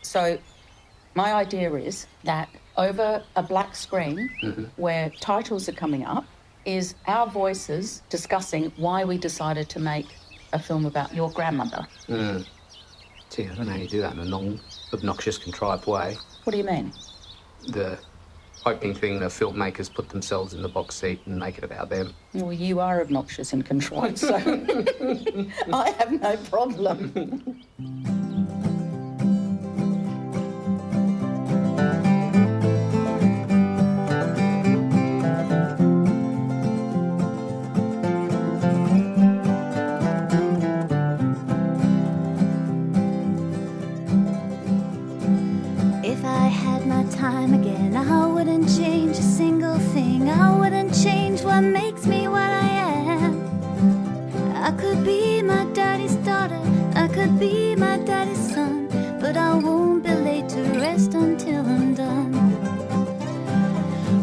So my idea is that over a black screen where titles are coming up is our voices discussing why we decided to make a film about your grandmother. Gee, I don't know how you do that in a non-obnoxious, contrived way. What do you mean? The opening thing, the filmmakers put themselves in the box seat and make it about them. Well, you are obnoxious and contrived, so I have no problem. If I had my time again, I wouldn't change a single thing. I wouldn't change what makes me what I am. I could be my daddy's daughter, I could be my daddy's son, but I won't be laid to rest until I'm done.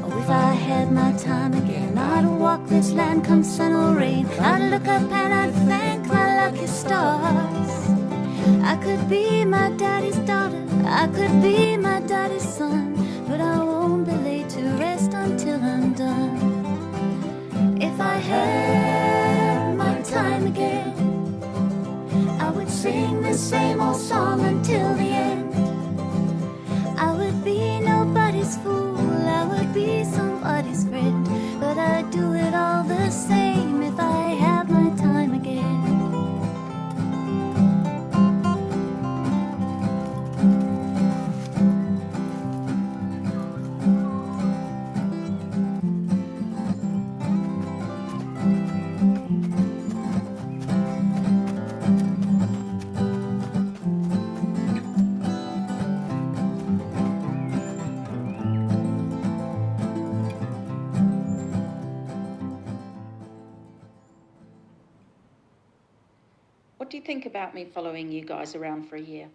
Oh, if I had my time again, I'd walk this land come sun or rain. I'd look up and I'd thank my lucky stars. I could be my daddy's daughter, I could be my daddy's son, but I won't be laid to rest until I'm done. If I had my time again, I would sing the same old song until the end. I would be nobody's fool, I would be somebody's friend, but I'd do it all the same if I had my time again. What do you think about me following you guys around for a year?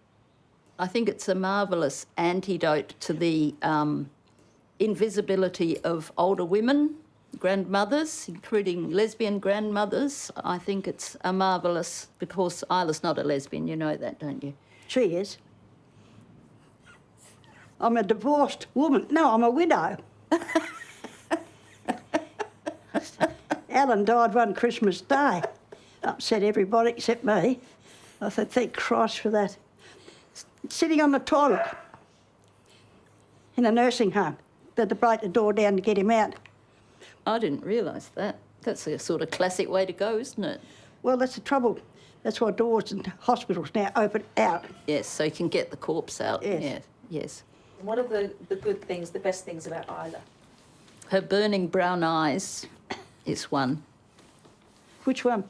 I think it's a marvellous antidote to the invisibility of older women, grandmothers, including lesbian grandmothers. I think it's a marvellous, because Isla's not a lesbian, you know that, don't you? She is. I'm a divorced woman. No, I'm a widow. Alan died one Christmas Day. Upset everybody except me. I said, thank Christ for that. Sitting on the toilet in a nursing home. They had to break the door down to get him out. I didn't realise that. That's a sort of classic way to go, isn't it? Well, that's the trouble. That's why doors in hospitals now open out. Yes, so you can get the corpse out. Yes. Yeah, yes. And what are the good things, the best things about Isla? Her burning brown eyes is one. Which one?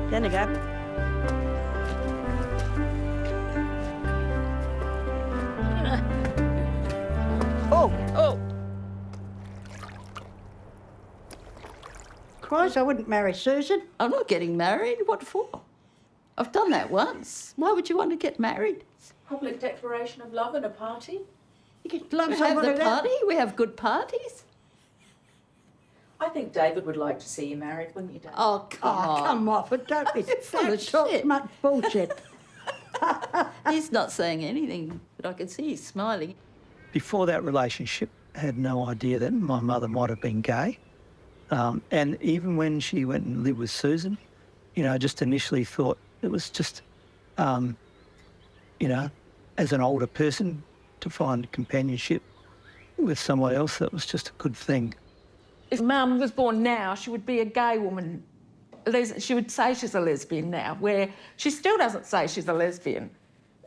There you go. Oh! Christ, I wouldn't marry Susan. I'm not getting married. What for? I've done that once. Why would you want to get married? Public declaration of love and a party? You could love We have somebody the party. We have good parties. I think David would like to see you married, wouldn't you, Dave? Oh, come on. Come off it, don't be Full of don't talk shit. much bullshit. He's not saying anything, but I can see he's smiling. Before that relationship, I had no idea that my mother might have been gay. And even when she went and lived with Susan, you know, I just initially thought it was just, you know, as an older person, to find companionship with someone else, that was just a good thing. If Mum was born now, she would be a gay woman. She would say she's a lesbian now, where she still doesn't say she's a lesbian.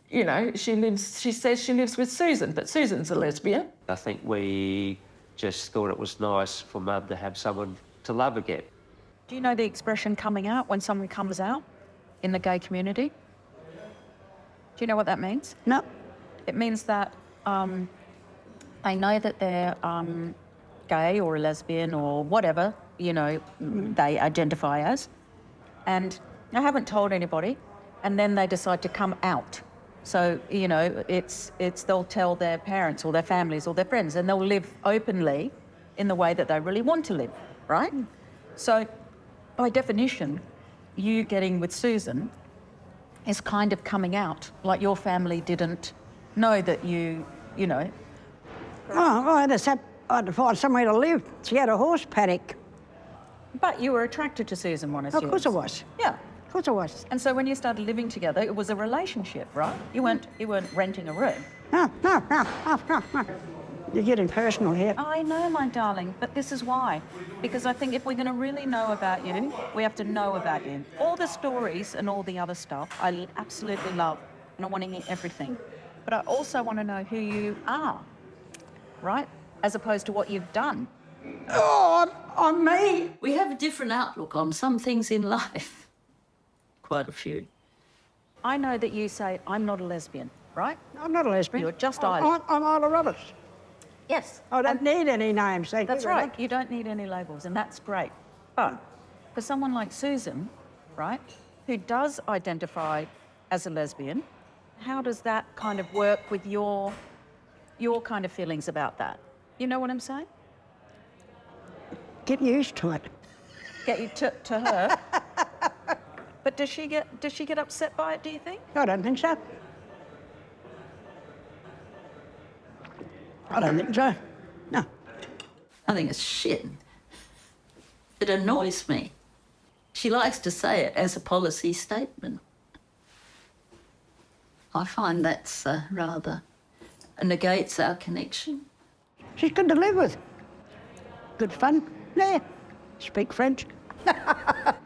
You know, she says she lives with Susan, but Susan's a lesbian. I think we just thought it was nice for Mum to have someone to love again. Do you know the expression coming out, when someone comes out in the gay community? Do you know what that means? No. It means that they know that they're gay or a lesbian or whatever, you know, they identify as, and they haven't told anybody, and then they decide to come out. So, you know, it's they'll tell their parents or their families or their friends, and they'll live openly in the way that they really want to live, right? So, by definition, you getting with Susan is kind of coming out, like your family didn't know that you know. Oh, I had to find somewhere to live. She had a horse paddock. But you were attracted to Susan, one Of course I was. Yeah. Of course I was. And so when you started living together, it was a relationship, right? You weren't renting a room. No. You're getting personal here. I know, my darling, but this is why. Because I think if we're going to really know about you, we have to know about you. All the stories and all the other stuff, I absolutely love, and I want to hear everything. But I also want to know who you are, right? As opposed to what you've done. Oh, I'm me. We have a different outlook on some things in life. Quite a few. I know that you say, I'm not a lesbian, right? I'm not a lesbian. You're just Isla. I'm Isla Roberts. Yes. I don't need any names, thank That's you. right. You don't need any labels, and that's great. But for someone like Susan, right, who does identify as a lesbian, how does that kind of work with your kind of feelings about that? You know what I'm saying? Get used to it. Get you to her. But does she get upset by it, do you think? I don't think so. I don't think so. No. I think it's shit. It annoys me. She likes to say it as a policy statement. I find that's rather negates our connection. She's good to live with. Good fun. Yeah. Speak French. Have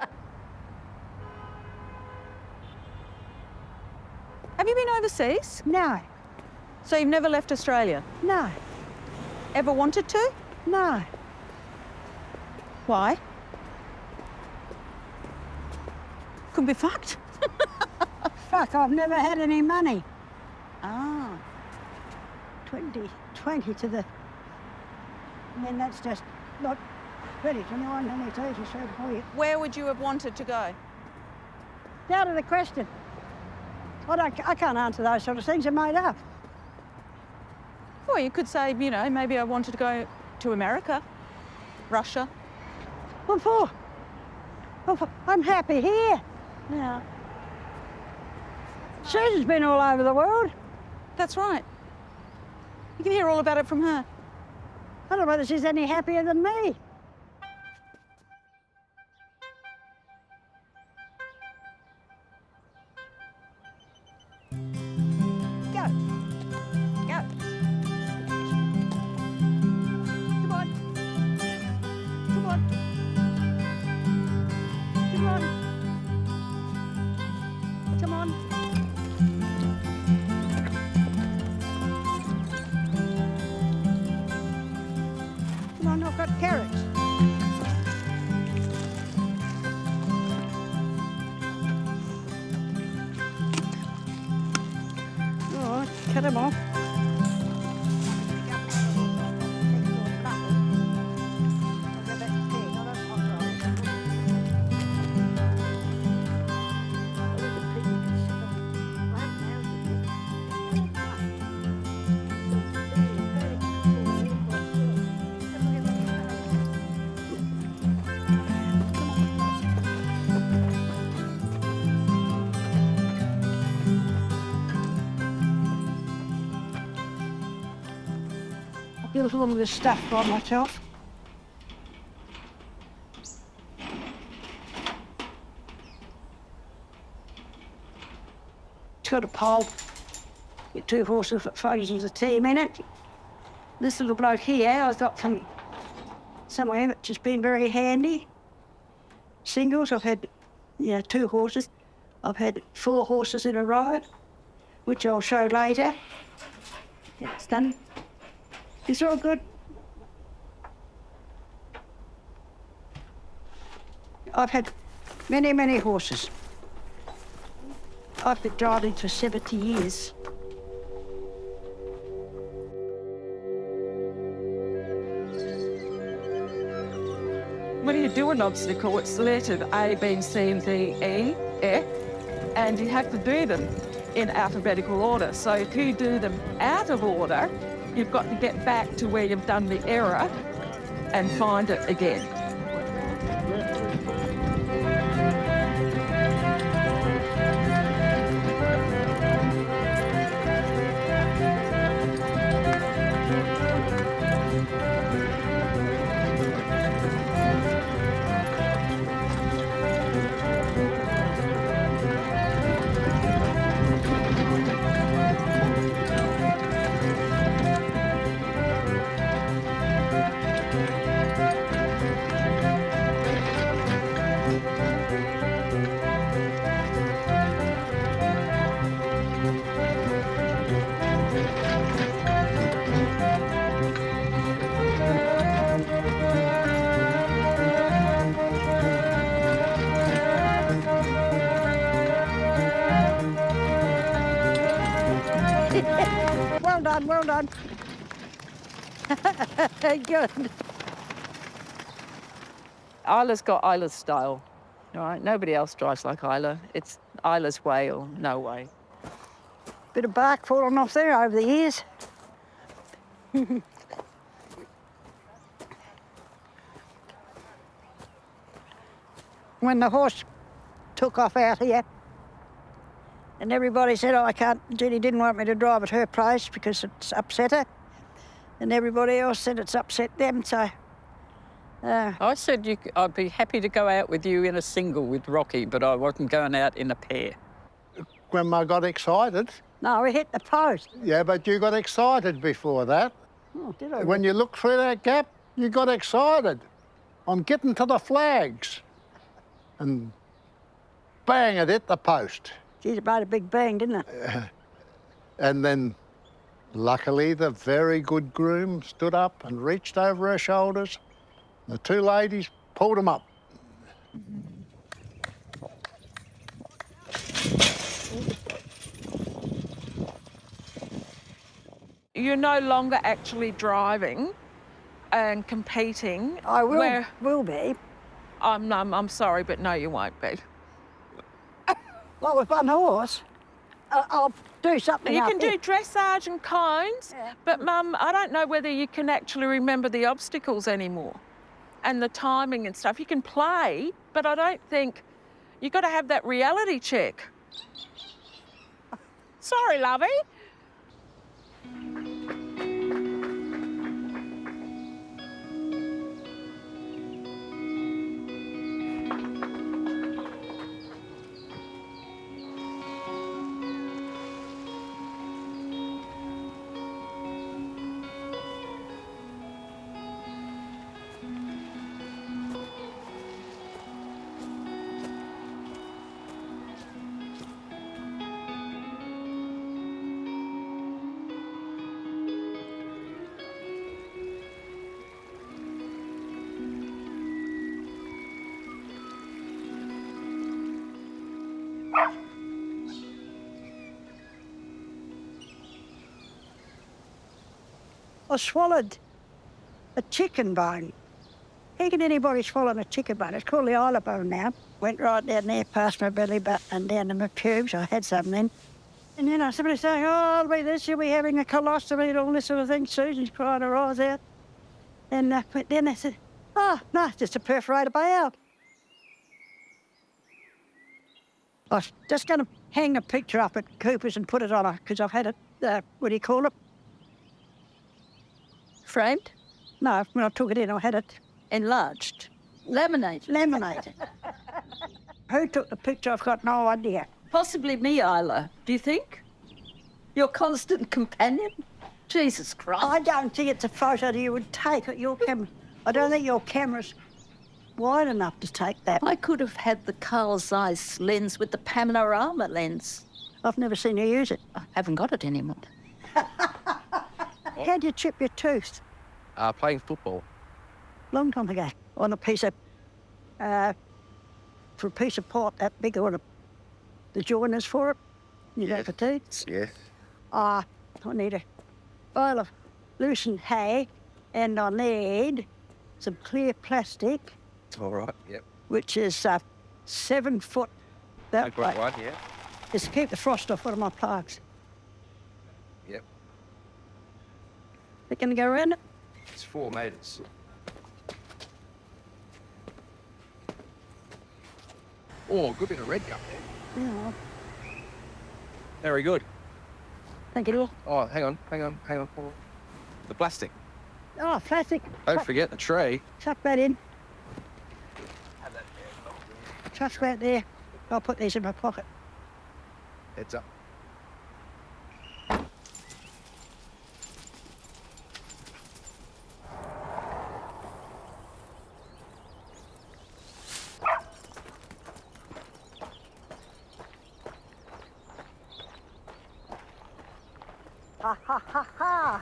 you been overseas? No. So you've never left Australia? No. Ever wanted to? No. Why? Could be fucked. Fuck, I've never had any money. Ah. 20 to the... I mean, that's just not 20, 29, 22, 23. Where would you have wanted to go? Out of the question. I can't answer those sort of things. They're made up. Well, you could say, you know, maybe I wanted to go to America, Russia. What for? I'm happy here. Yeah. Susan's been all over the world. That's right. You can hear all about it from her. I don't know whether she's any happier than me. Go. Go. Come on. Come on. Come on. Come on. Come on, I've got carrots. All right, cut them off. Do a little of this stuff by myself. It's got a pole. Get 2 horses that phases a team in it. This little bloke here, I've got from somewhere that's just been very handy. Singles, I've had 2 horses. I've had 4 horses in a row. which I'll show later. It's done. It's all good. I've had many, many horses. I've been driving for 70 years. When you do an obstacle, it's lettered A, B, C, D, E, F, and you have to do them in alphabetical order. So if you do them out of order, you've got to get back to where you've done the error and find it again. Well done, well done. Good. Isla's got Isla's style, all right? Nobody else drives like Isla. It's Isla's way or no way. Bit of bark falling off there over the years. When the horse took off out here, and everybody said, oh, I can't, Judy didn't want me to drive at her place because it's upset her. And everybody else said it's upset them, so... I said I'd be happy to go out with you in a single with Rocky, but I wasn't going out in a pair. Grandma got excited. No, we hit the post. Yeah, but you got excited before that. Oh, did I? When you looked through that gap, you got excited. I'm getting to the flags. And bang, it hit the post. Geez, it made a big bang, didn't it? And then, luckily, the very good groom stood up and reached over her shoulders. The two ladies pulled him up. You're no longer actually driving and competing. I will be. I'm sorry, but no, you won't be. Well, with one horse, I'll do something You up can there. do dressage and cones, but Mum, I don't know whether you can actually remember the obstacles anymore and the timing and stuff. You can play, but I don't think you've got to have that reality check. Sorry, lovey. I swallowed a chicken bone. How can anybody swallow a chicken bone? It's called the Isla bone now. Went right down there past my belly button and down to my pubes. I had some then. And then somebody saying, oh, I'll be this, you'll be having a colostomy and all this sort of thing. Susan's crying her eyes out. And but then they said, oh, no, it's just a perforated bowel. I was just going to hang a picture up at Cooper's and put it on her, because I've had it, what do you call it? Framed? No, when I took it in, I had it Enlarged? Laminated? laminated. Who took the picture? I've got no idea. Possibly me, Isla. Do you think? Your constant companion? Jesus Christ. I don't think it's a photo that you would take at your camera. I don't think your camera's wide enough to take that. I could have had the Carl Zeiss lens with the panorama lens. I've never seen you use it. I haven't got it anymore. How'd you chip your tooth? Playing football. Long time ago. On a piece of, for a piece of pot that big, or the joiners for it. You go for teeth. Yes. I need a bale of loosened hay, and I need some clear plastic, All right, yep. which is 7 foot that A great way. one, yeah. Just to keep the frost off one of my plugs. Yep. They're going to go around it? It's 4 metres. Oh, good bit of red gum there. Yeah. Very good. Thank you. Oh, hang on. The plastic. Oh, plastic. Don't forget the tree. Chuck that in. Chuck that there. I'll put these in my pocket. Heads up. Ha ha ha ha.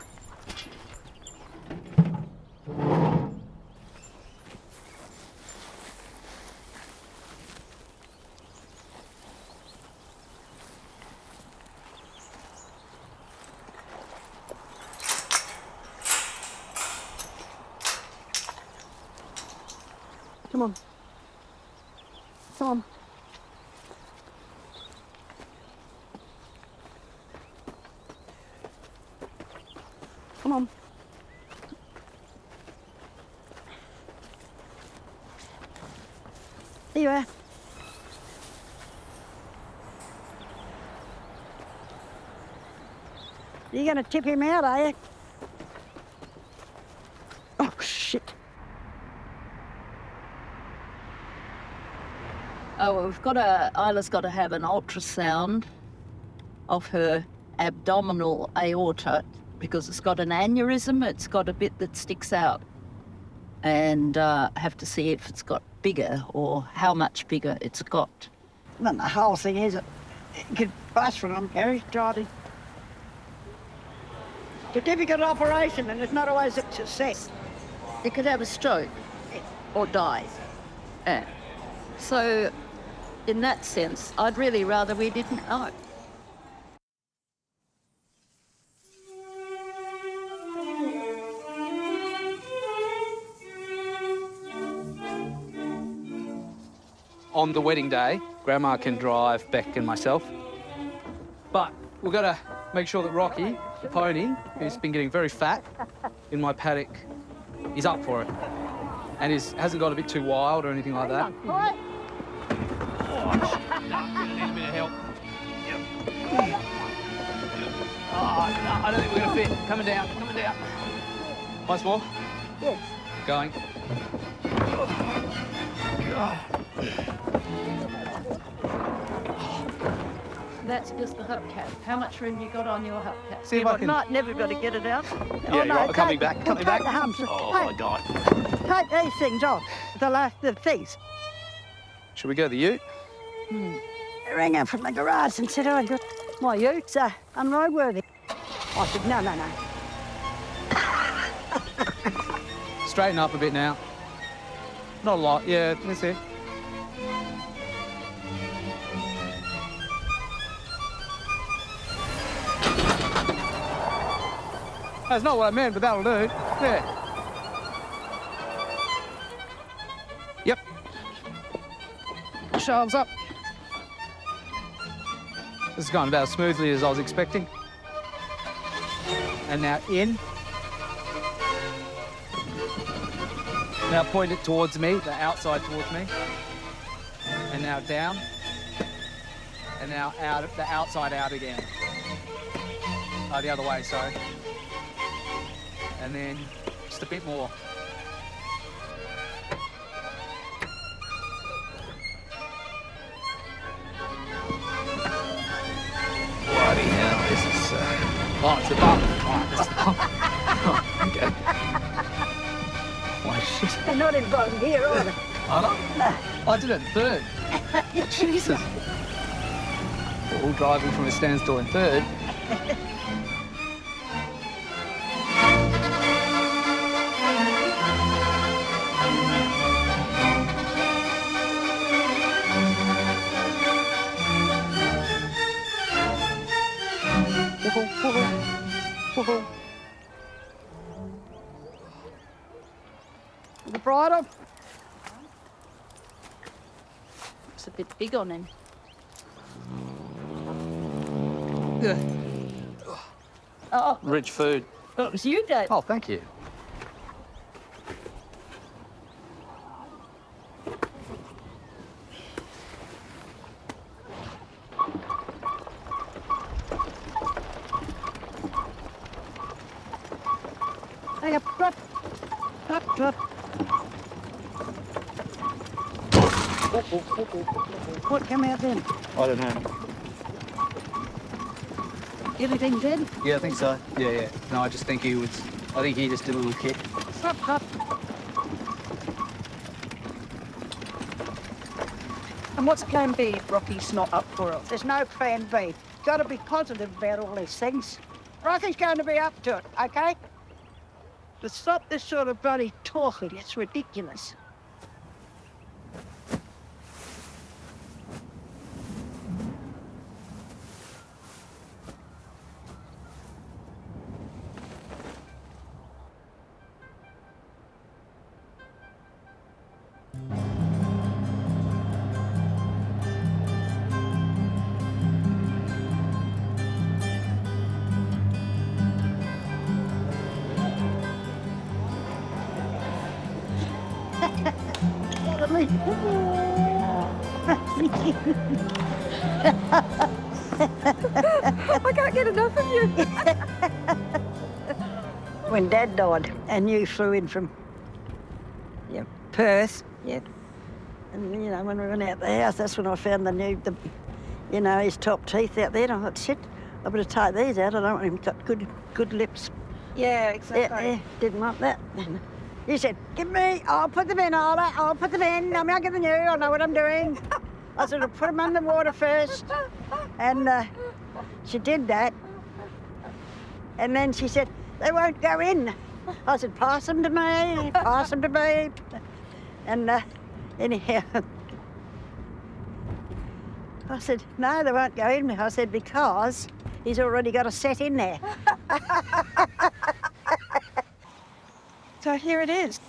Come on. Come on. Come on. There you are. You're going to tip him out, are you? Oh, shit. Oh, Isla's got to have an ultrasound of her abdominal aorta because it's got an aneurysm, it's got a bit that sticks out. And have to see if it's got bigger or how much bigger it's got. Not the whole thing, is it? You could bust from them, Gary, driving. It's a difficult operation and it's not always a success. You could have a stroke or die. So, in that sense, I'd really rather we didn't know. On the wedding day, Grandma can drive Beck and myself. But we've got to make sure that Rocky, the pony, who's been getting very fat in my paddock, is up for it. And hasn't got a bit too wild or anything like that. Right. Need a bit of help. Yep. Oh, no, I don't think we're going to fit. Coming down. Once more. Yes. Going. That's just the hubcap. How much room you got on your hubcap? See if I can... Might never got to get it out. Yeah, you're right. Coming back. Take the humps. Oh, my God. Take these things off. The things. Should we go to the ute? I rang up from the garage and said, I got my ute's unroadworthy. I said, no. Straighten up a bit now. Not a lot. Yeah, that's it. That's not what I meant, but that'll do. Yeah. Yep. Shelves up. This is going about as smoothly as I was expecting. And now in. Now point it towards me, the outside towards me. And now down. And now out, the outside out again. Oh, the other way, sorry. And then just a bit more. Bloody hell, this is... Oh, it's the bump. Oh, it's the bump. Oh, okay. Oh, shit. They're not involved here, are they? I know. No. I did it third. Jesus. eventful, driving from a standstill in third. The bridle. It's a bit big on him. Oh, Rich food. it was you, Dad. Oh, thank you. Hang up, drop. Drop. What came out then? I don't know. Everything dead? Yeah, I think so. Yeah. No, I just think he just did a little kick. Drop. And what's plan B if Rocky's not up for it? There's no plan B. Got to be positive about all these things. Rocky's going to be up to it, okay? But stop this sort of bloody talking. It's ridiculous. I can't get enough of you. When Dad died and you flew in from Perth, and when we went out the house, that's when I found his top teeth out there. And I thought, shit, I better take these out. I don't want him got good lips. Yeah, exactly. Yeah, didn't want that. You said, give me, I'll put them in, I'll put them in. I'm younger than you, I know what I'm doing. I said, I'll put them under water first. And she did that. And then she said, they won't go in. I said, pass them to me, pass them to me. And anyhow, I said, no, they won't go in. I said, because he's already got a set in there. So here it is.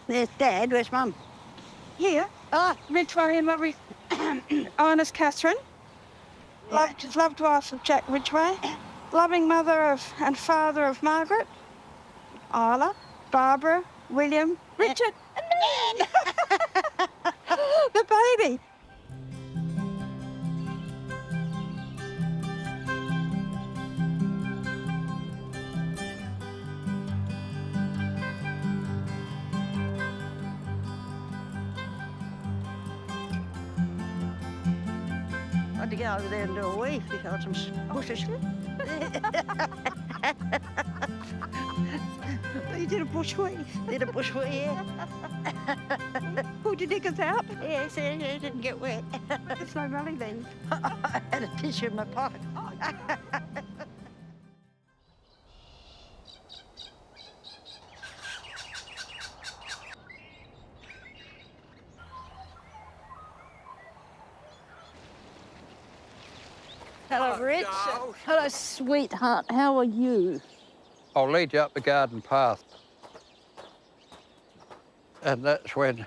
There's Dad, where's Mum? Here. Ridgway and lovely honest Catherine. Loved wife of Jack Ridgway. Loving mother and father of Margaret. Isla, Barbara, William, Richard, and me. The baby. I had to go over there and do a wee because some bushes. You did a bush wee. Did a bush wee, yeah. Pulled your knickers out. Yes, yeah, it didn't get wet. There's no running then. I had a tissue in my pocket. Hello, Rich. Hello, sweetheart. How are you? I'll lead you up the garden path. And that's when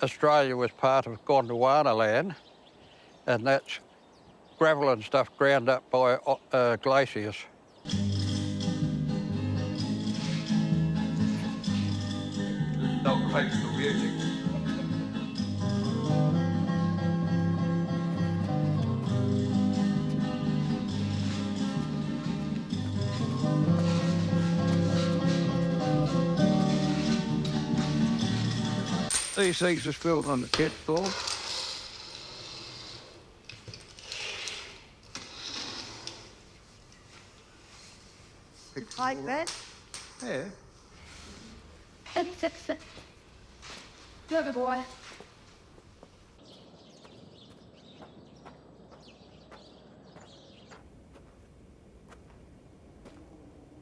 Australia was part of Gondwana land, and that's gravel and stuff ground up by glaciers. Don't face the music. These things are spilled on the kit floor. Like that? Yeah. Good boy.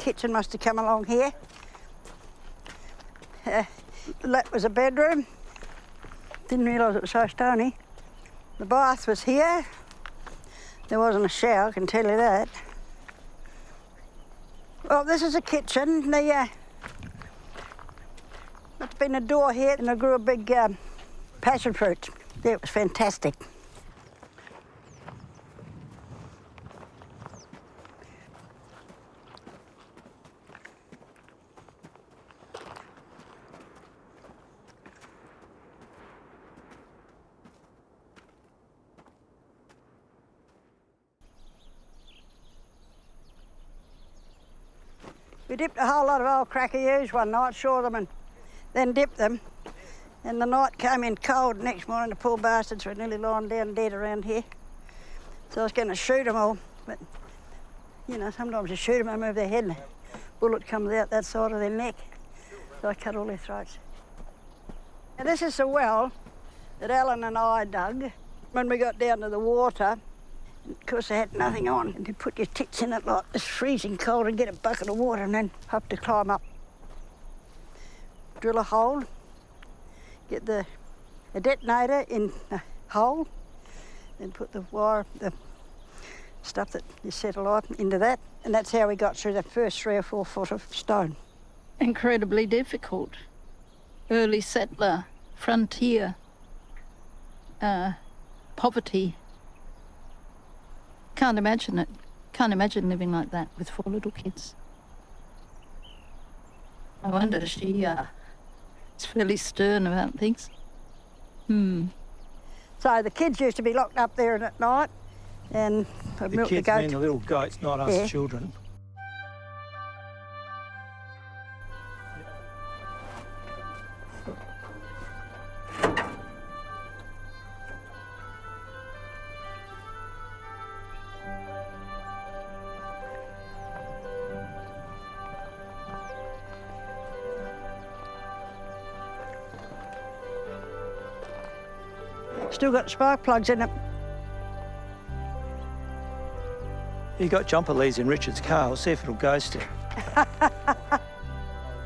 kitchen must have come along here. That was a bedroom. Didn't realise it was so stony. The bath was here. There wasn't a shower, I can tell you that. Well, this is a kitchen. There's been a door here and I grew a big passion fruit. Yeah, it was fantastic. We dipped a whole lot of old cracker ewes one night, shore them and then dipped them. And the night came in cold. Next morning the poor bastards were nearly lying down dead around here. So I was going to shoot them all, but you know, sometimes you shoot them, they move their head and the bullet comes out that side of their neck. So I cut all their throats. Now this is the well that Alan and I dug when we got down to the water. Of course, they had nothing on, and you put your tits in it like it's freezing cold and get a bucket of water and then have to climb up. Drill a hole, get the detonator in the hole, then put the wire, the stuff that you set alight into that, and that's how we got through the first 3 or 4 foot of stone. Incredibly difficult. Early settler, frontier, poverty. Can't imagine it. Can't imagine living like that with 4 little kids. I wonder she is fairly stern about things. So the kids used to be locked up there at night and I'd milk the kids goat. mean the little goats, not us children. Still got spark plugs in it. You got jumper leads in Richard's car. We'll see if it'll go still.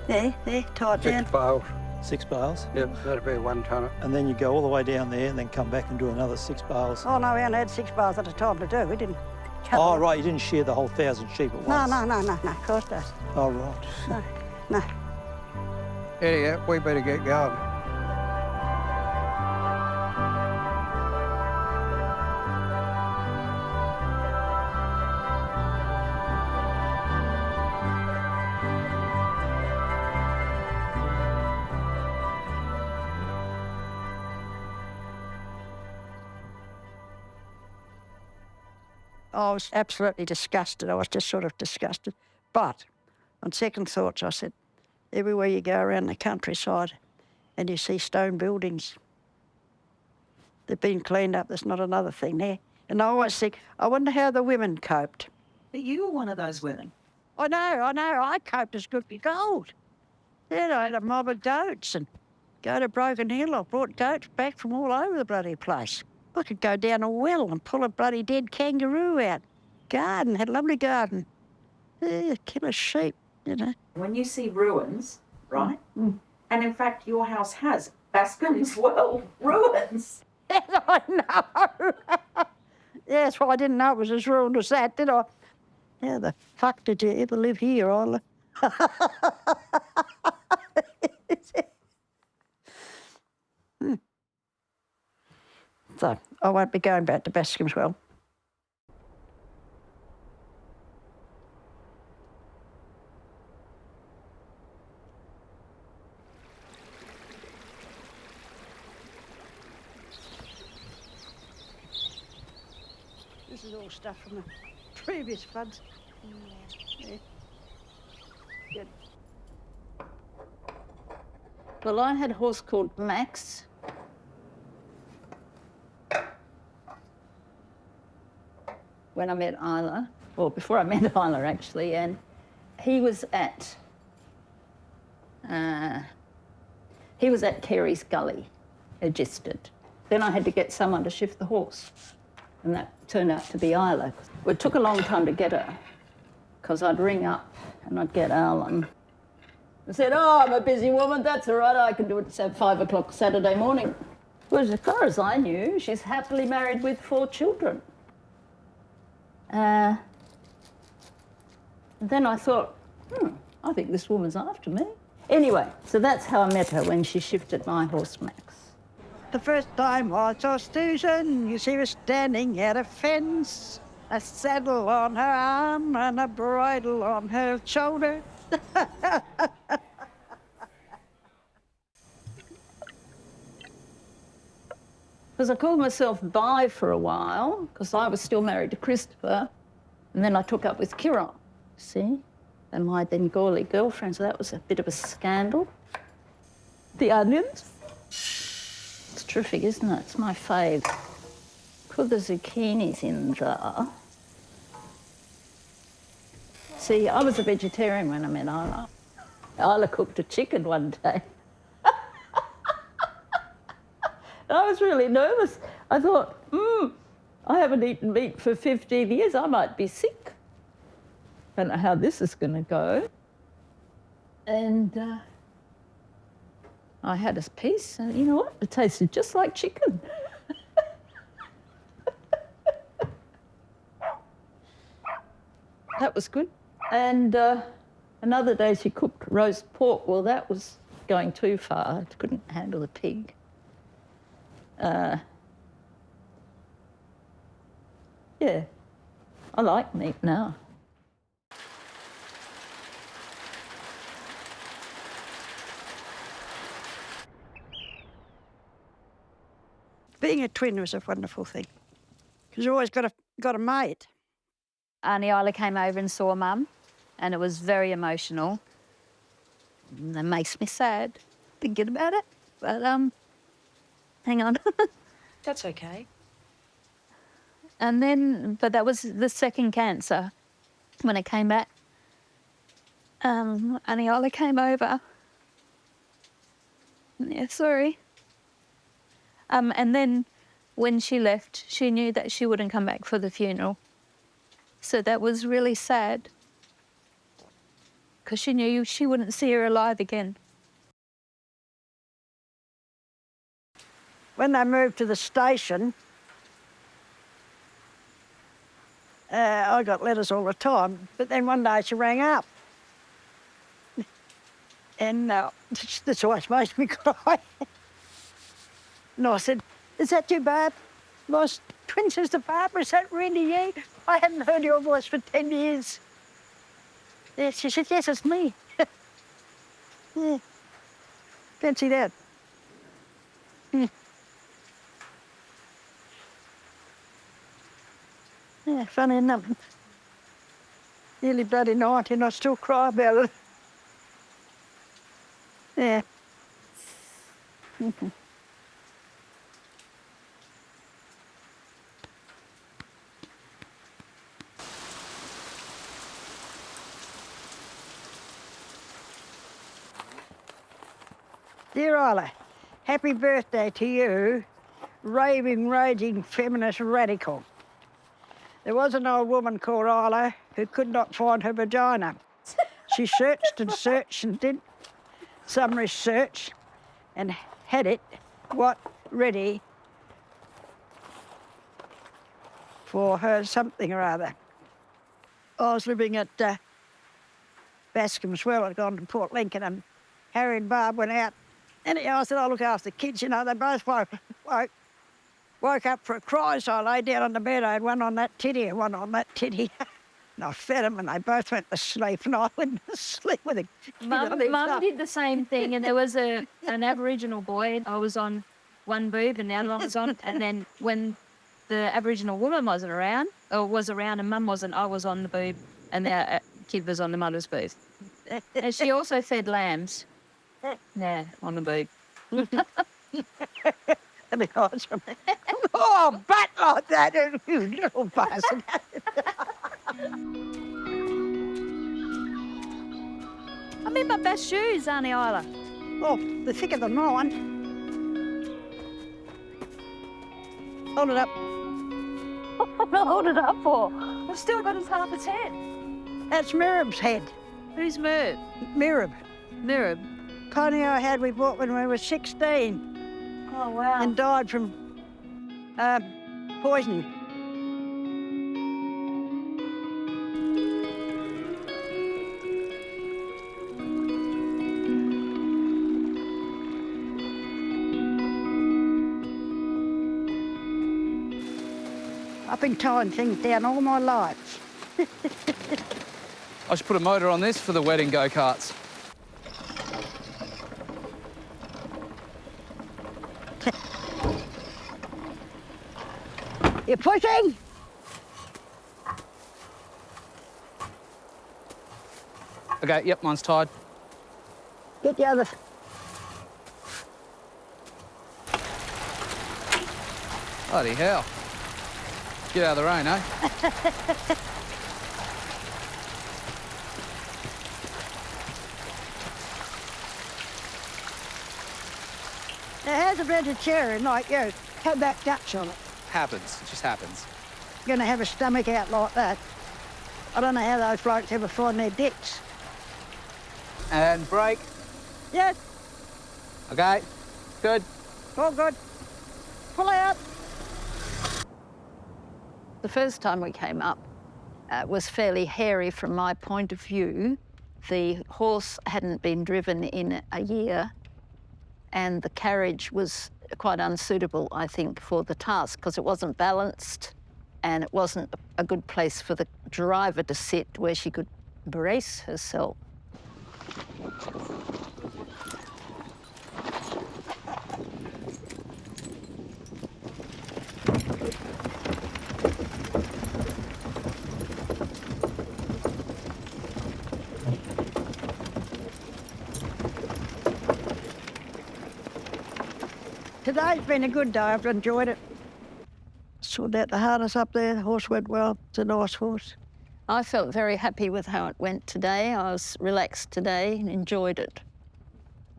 There, tight down. 6 bales. 6 bales? Yep, that'd be 1 tonner. And then you go all the way down there and then come back and do another 6 bales. Oh no, we only had 6 bales at a time to do. We didn't cut Oh, them. right, you didn't shear the whole 1,000 sheep at once. No, of course not. Oh, right. No. Anyhow, we better get going. I was absolutely disgusted. I was just sort of disgusted. But on second thoughts, I said, everywhere you go around the countryside and you see stone buildings, they've been cleaned up. There's not another thing there. And I always think, I wonder how the women coped. But you were one of those women. I know. I coped as good as gold. Then I had a mob of goats and go to Broken Hill. I brought goats back from all over the bloody place. I could go down a well and pull a bloody dead kangaroo out. Garden, had a lovely garden. Kill a sheep, you know. When you see ruins, right? And in fact, your house has Baskin's well ruins. Yes, I know. Yeah, that's why I didn't know it was as ruined as that, did I? How the fuck did you ever live here, Isla? So, I won't be going back to Baskin's Well. This is all stuff from the previous floods. Yeah. Good. Well, I had a horse called Max. When I met Isla, or before I met Isla actually, and he was at Carey's Gully, registered. Then I had to get someone to shift the horse, and that turned out to be Isla. It took a long time to get her, because I'd ring up and I'd get Alan. I said, oh, I'm a busy woman, that's all right, I can do it at 5 o'clock Saturday morning. Well, as far as I knew, she's happily married with 4 children. Then I thought, I think this woman's after me. Anyway, so that's how I met her, when she shifted my horse Max. The first time I saw Susan, she was standing at a fence, a saddle on her arm and a bridle on her shoulder. Because I called myself Bi for a while, because I was still married to Christopher, and then I took up with Kieran, see? And my Bengali girlfriend, so that was a bit of a scandal. The onions. It's terrific, isn't it? It's my fave. Put the zucchinis in there. See, I was a vegetarian when I met Isla. Isla cooked a chicken one day. I was really nervous. I thought, I haven't eaten meat for 15 years. I might be sick. Don't know how this is going to go. And I had a piece, and you know what? It tasted just like chicken. That was good. And another day she cooked roast pork. Well, that was going too far. I couldn't handle the pig. Yeah, I like meat now. Being a twin was a wonderful thing, because you always got a mate. Auntie Isla came over and saw Mum, and it was very emotional. And that makes me sad thinking about it, but hang on. That's okay. And then, but that was the second cancer. When it came back, Auntie Isla came over. Yeah, sorry. And then when she left, she knew that she wouldn't come back for the funeral. So that was really sad, because she knew she wouldn't see her alive again. When they moved to the station, I got letters all the time, but then one day she rang up. And this always makes me cry. And I said, is that you, Barb? My twin sister Barbara, is that really you? I hadn't heard your voice for 10 years. Yeah, she said, yes, it's me. Yeah. Fancy that. Yeah, funny enough. Nearly bloody 90 and I still cry about it. Yeah. Dear Isla, happy birthday to you, raving, raging feminist radical. There was an old woman called Isla who could not find her vagina. She searched and searched and did some research and had it, ready for her something or other. I was living at Bascom's Well. I'd gone to Port Lincoln, and Harry and Barb went out. Anyhow, I said, I'll look after the kids. You know, they both woke up for a cry, so I lay down on the bed. I had one on that titty and one on that titty. And I fed them, and they both went to sleep, and I went to sleep with a kid. Mum did the same thing, and there was an Aboriginal boy. I was on one boob, and the other one was on. And then when the Aboriginal woman wasn't around, or was around, and Mum wasn't, I was on the boob, and the kid was on the mother's boob. And she also fed lambs. Yeah, on the boob. Oh, bat like that, you little bastard. I'm in my best shoes, Auntie Isla. Oh, they're thicker than mine. Hold it up. What do I hold it up for? I've still got his half its head. That's Miriam's head. Who's Mert? Mirab. Mirab. Pony I had we bought when we were 16 Oh, wow. and died from poisoning. I've been tying things down all my life. I should put a motor on this for the wedding go-karts. You're pushing? Okay, yep, mine's tied. Get the other. Bloody hell. Get out of the rain, eh? Now, how's a vegetarian like you have that Dutch on it? Happens, it just happens. Going to have a stomach out like that. I don't know how those blokes ever find their dicks. And brake. Yes, Okay, good. all good. Pull out. The first time we came up was fairly hairy from my point of view. The horse hadn't been driven in a year, and the carriage was quite unsuitable, I think, for the task because it wasn't balanced and it wasn't a good place for the driver to sit where she could brace herself. Today's been a good day. I've enjoyed it. Sorted out the harness up there. The horse went well. It's a nice horse. I felt very happy with how it went today. I was relaxed today and enjoyed it.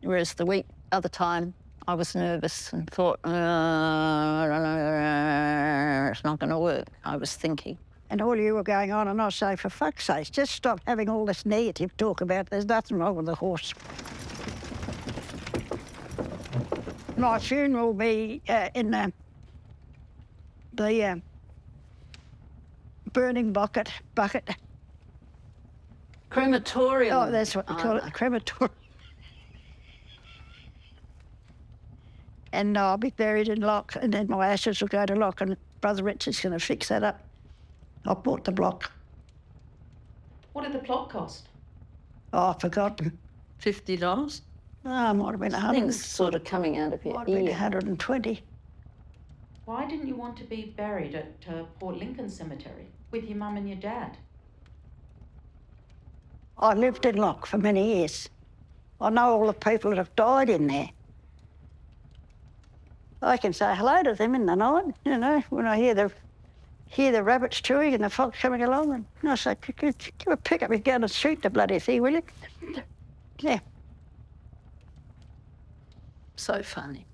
Whereas the other time, I was nervous and thought, it's not going to work. I was thinking. And all you were going on, and I say, for fuck's sake, just stop having all this negative talk about it. There's nothing wrong with the horse. My funeral will be in the burning bucket. Crematorium. Oh, that's what they call it, crematorium. And I'll be buried in Lock, and then my ashes will go to Lock, and Brother Richard's going to fix that up. I bought the block. What did the plot cost? Oh, I've forgotten. $50? Oh, might have been 100. Things sort of coming out of your Might have been ear. 120. Why didn't you want to be buried at Port Lincoln Cemetery with your mum and your dad? I lived in Lock for many years. I know all the people that have died in there. I can say hello to them in the night, you know, when I hear the rabbits chewing and the fox coming along, and I say, give a pick up your gun and shoot the bloody thing, will you? Yeah. So funny.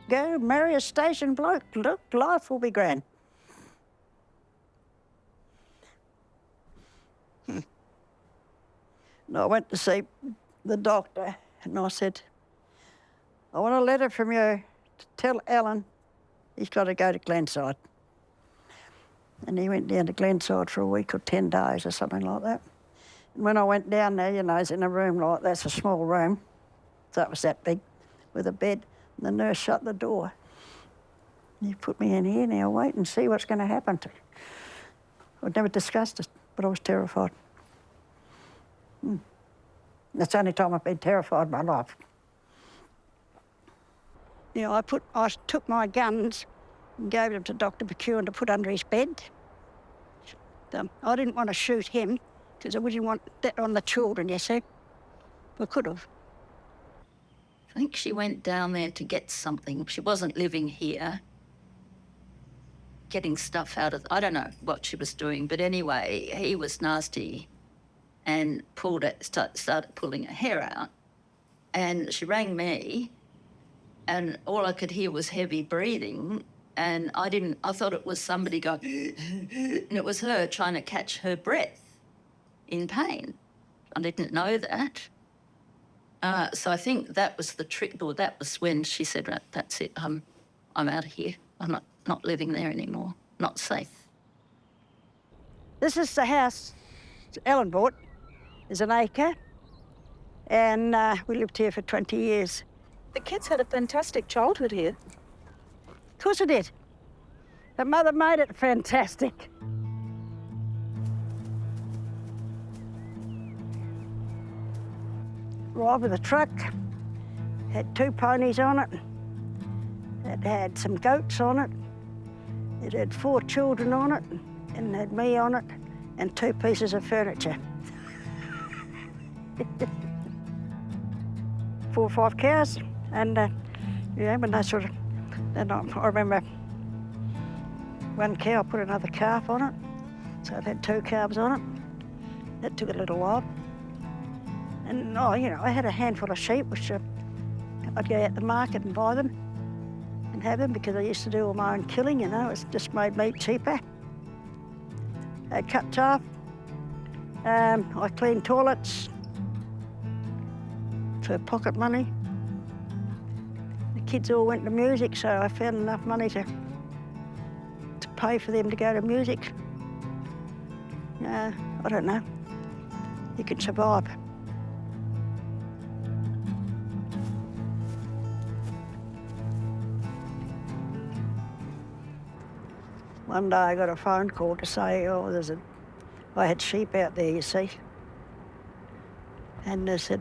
Go marry a station bloke. Look, life will be grand. And I went to see the doctor and I said, I want a letter from you to tell Alan he's got to go to Glenside. And he went down to Glenside for a week or 10 days or something like that. When I went down there, you know, I was in a room like that's a small room, so it was that big, with a bed. And the nurse shut the door. You put me in here now, wait and see what's going to happen to you. I'd never discussed it, but I was terrified. That's the only time I've been terrified in my life. You know, I took my guns and gave them to Dr. McEwen to put under his bed. I didn't want to shoot him because I wouldn't want that on the children, you see. I could have. I think she went down there to get something. She wasn't living here. Getting stuff out of, I don't know what she was doing, but anyway, he was nasty and started pulling her hair out. And she rang me, and all I could hear was heavy breathing. And I thought it was somebody going, and it was her trying to catch her breath in pain. I didn't know that. So I think that was the trick, or that was when she said, right, that's it, I'm out of here. I'm not living there anymore, not safe. This is the house Ellen bought. There's an acre, and we lived here for 20 years. The kids had a fantastic childhood here. Of course it did. The mother made it fantastic. Arrived with a truck, had 2 ponies on it. It had some goats on it. It had 4 children on it, and had me on it, and 2 pieces of furniture. 4 or 5 cows, and yeah, when they sort of, then I remember one cow, I put another calf on it, so it had 2 calves on it. That took a little while. And, you know, I had a handful of sheep, which I'd go out the market and buy them and have them because I used to do all my own killing, you know, it just made meat cheaper. I cut chaff, I cleaned toilets for pocket money. The kids all went to music, so I found enough money to pay for them to go to music. I don't know. You can survive. One day I got a phone call to say, I had sheep out there, you see. And they said,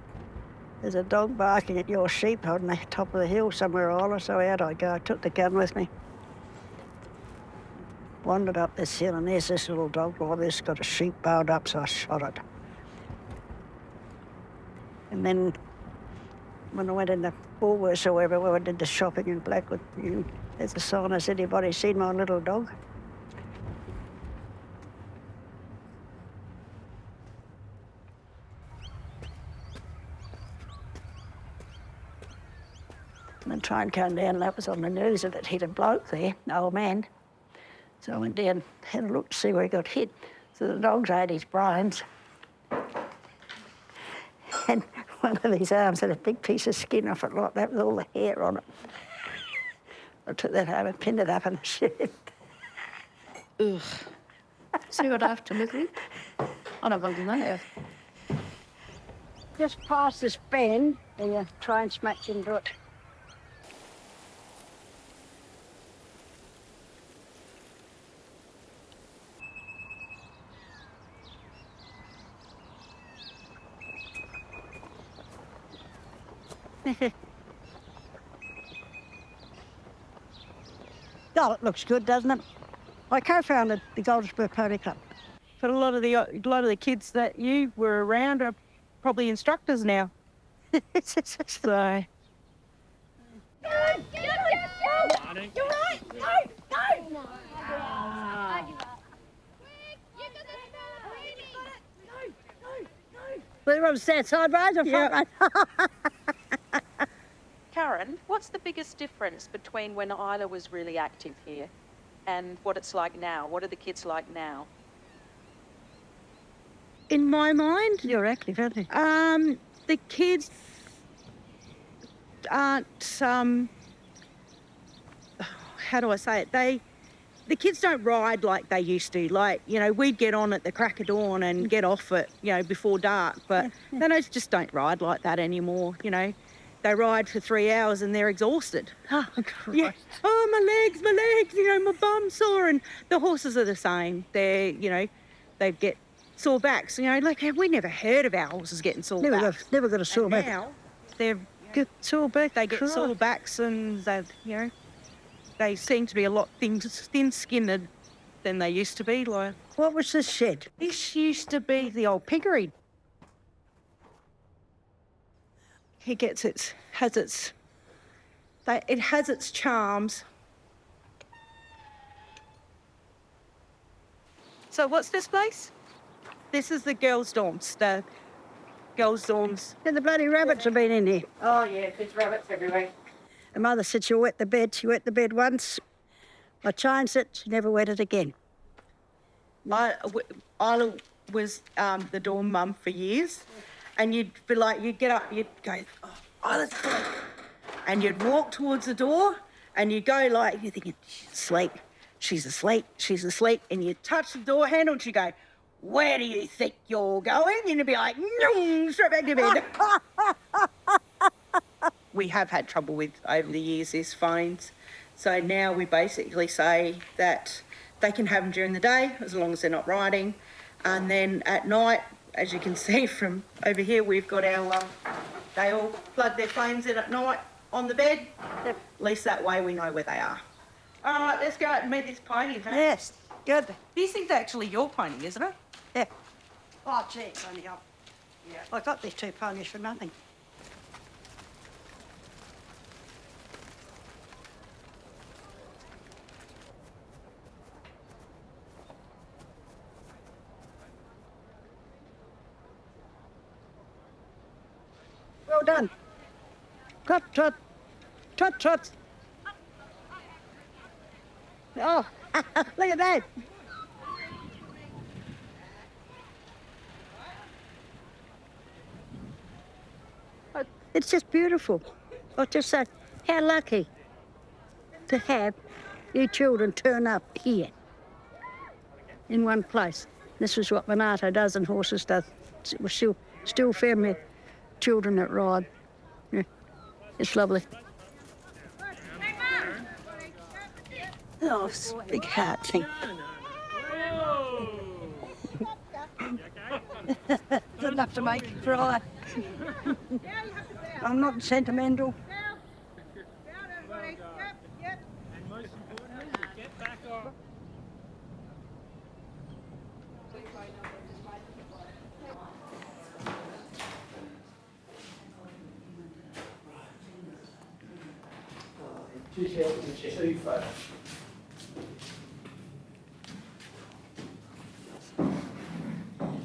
there's a dog barking at your sheep on the top of the hill somewhere, Isla. So out I go. I took the gun with me. Wandered up this hill, and there's this little dog like this, got a sheep bound up, so I shot it. And then when I went in the Woolworths or wherever, where I did the shopping in Blackwood, there's a sign that said, anybody seen my little dog? And the train came down, and that was on the news, that it hit a bloke there, an old man. So I went down, had a look to see where he got hit. So the dog's ate his brains. And one of his arms had a big piece of skin off it like that with all the hair on it. I took that home and pinned it up in the shed. Ugh. See what I have to live with? I don't believe that. Just past this bend, and you try and smash into it. God, it looks good, doesn't it? I co-founded the Goldsborough Pony Club. But a lot of the kids that you were around are probably instructors now. So. You're right! Go! Everyone's sat sideways or front? Karen, what's the biggest difference between when Isla was really active here and what it's like now? What are the kids like now? In my mind, You're active, aren't you? the kids aren't, how do I say it? The kids don't ride like they used to. Like, you know, we'd get on at the crack of dawn and get off at, you know, before dark. But they just don't ride like that anymore, you know. They ride for 3 hours and they're exhausted. Oh, Christ. Yeah. Oh, my legs, you know, my bum's sore. And the horses are the same. They're, you know, they get sore backs. You know, like, we never heard of our horses getting sore backs. Never got a sore back. Now, they're Get sore back. they get sore backs and they, you know, they seem to be a lot thin-skinned than they used to be. Like, What was this shed? this used to be the old piggery. It has its charms. So what's this place? This is the girls' dorms. The girls' dorms. And the bloody rabbits have been in here. Oh yeah, there's rabbits everywhere. The mother said she'll wet the bed. She wet the bed once. I changed it. She never wet it again. Isla was the dorm mum for years, and you'd be like, you'd get up, you'd go, oh, Isla's asleep, and you'd walk towards the door, and you'd go like, you're thinking, she's asleep, and you'd touch the door handle, and she'd go, where do you think you're going? And you'd be like, no, straight back to bed. We have had trouble with, over the years, is phones. So now we basically say that they can have them during the day, as long as they're not riding. And then at night, as you can see from over here, we've got our, they all plug their phones in at night on the bed. At least that way we know where they are. All right, let's go out and meet this pony. Huh? Yes, good. This is actually your pony, isn't it? Yeah. Oh, gee, pony up. Yeah. I got these 2 ponies for nothing. Well done. Trot, trot. Trot, trot. Oh, look at that. It's just beautiful. I just say, how lucky to have your children turn up here in one place. This is what Monato does and horses does. We're still family children that ride. Yeah, it's lovely. Oh, it's a big heart thing. Good enough to make you cry. I'm not sentimental.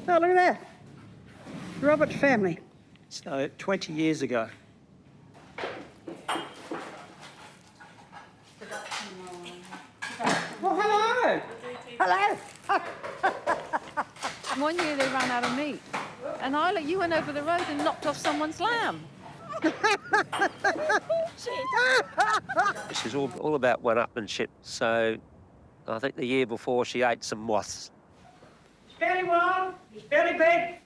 Oh, look at that. Roberts family. So 20 years ago. Well, hello. Hello. One year they ran out of meat, and Isla, you went over the road and knocked off someone's lamb. This is all about one-upmanship. So I think the year before she ate some moths. It's fairly warm, it's fairly big.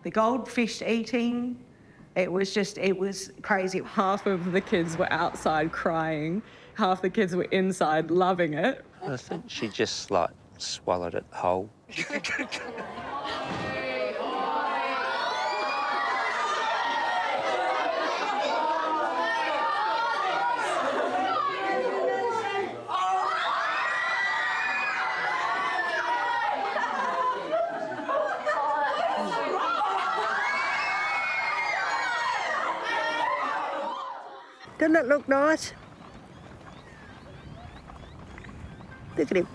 The goldfish eating, it was crazy. Half of the kids were outside crying, half the kids were inside loving it. I think she just, like, swallowed it whole. Doesn't it look nice? Look at him.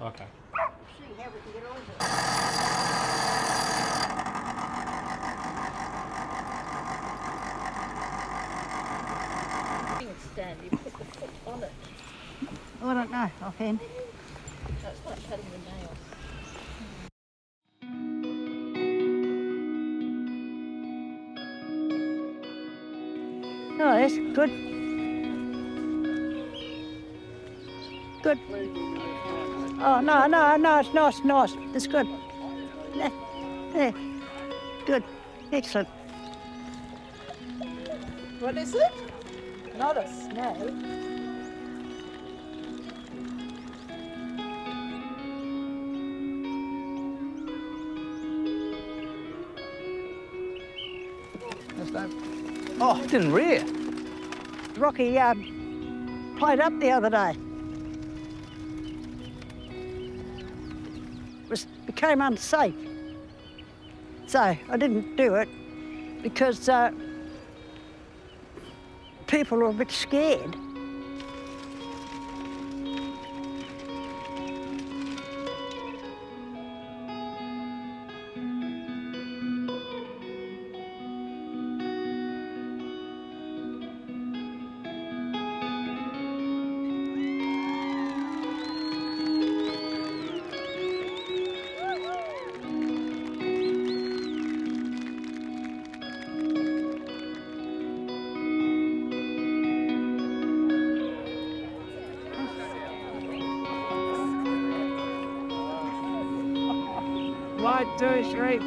Okay. See how we can get on with it. Stand, you put the foot on it. Oh, I don't know, offhand. That's like cutting the nails. Oh, that's good. Good. Oh, no, it's nice. It's good. Yeah, good. Excellent. What is it? Not a snake. Oh, it didn't rear. Rocky played up the other day. Became unsafe. So I didn't do it because people were a bit scared. One, two, three.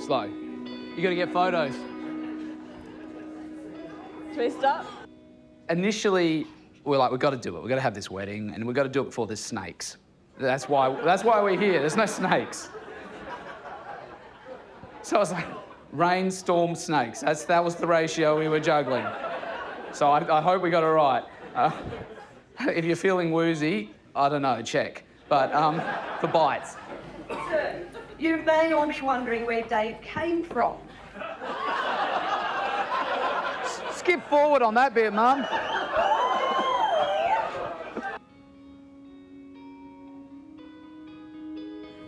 Slow. You got to get photos. Twist up. Initially, we're like, we've got to do it. We've got to have this wedding, and we've got to do it before there's snakes. That's why we're here. There's no snakes. So I was like, rain, storm, snakes. That was the ratio we were juggling. So I hope we got it right. If you're feeling woozy, I don't know, check. But for bites. You may be wondering where Dave came from. Skip forward on that bit, Mum.